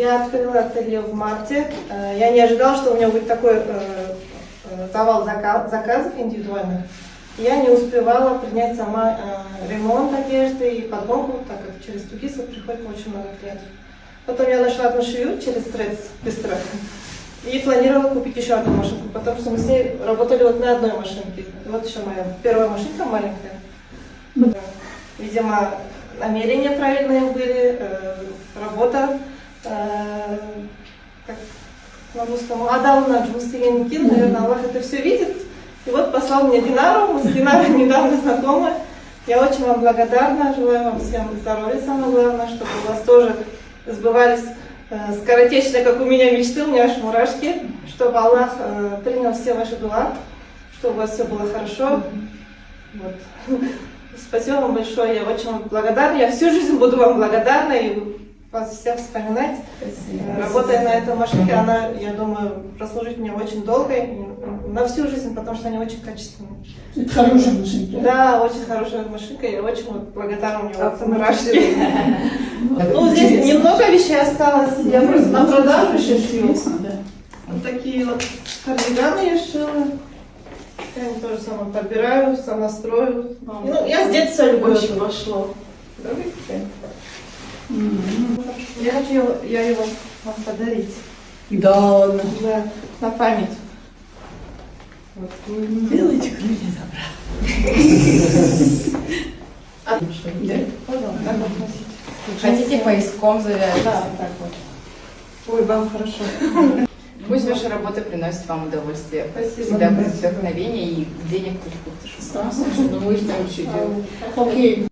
Я открыла ателье в марте. Я не ожидала, что у меня будет такой завал заказов индивидуальных. Я не успевала принять сама ремонт одежды и подгонку, так как через Тугисов приходит очень много клиентов. Потом я нашла одну швею через Трец быстро и планировала купить еще одну машинку, потому что мы с ней работали вот на одной машинке. Вот еще моя первая машинка маленькая. Видимо, намерения правильные были, работа, как на русском, Адам на Джусигенкин, наверное, Аллах это все видит. И вот послал мне Динару, мы с Динарой недавно знакомы. Я очень вам благодарна, желаю вам всем здоровья, самое главное, чтобы у вас тоже сбывались скоротечно, как у меня мечты, у меня аж мурашки, чтобы Аллах принял все ваши дуа, чтобы у вас все было хорошо. Вот. Спасибо вам большое, я очень вам благодарна, я всю жизнь буду вам благодарна и вас всех вспоминать. Спасибо. Работая на этой машинке, она, я думаю, прослужит мне очень долго, на всю жизнь, потому что они очень качественные. Это хорошая машинка. Да, очень хорошая машинка, я очень благодарна, у меня вот мурашки. Ну, здесь немного вещей осталось, я просто на продажу еще шью. Вот такие вот кардиганы я шила. Я им тоже сама подбираю, сама строю. Ну, я с детства люблю. Очень пошло. Я хочу его вам подарить. Да ладно. Да, на память. Вот. Делайте крылья добра. Пожалуйста, так вот носите. Хотите пояском завязать? Да, так вот. Ой, вам хорошо. Пусть ваша работа приносит вам удовольствие. Спасибо. Всегда будет вдохновение и денег кучу. Страшно, что удовольствие вообще делать. Окей.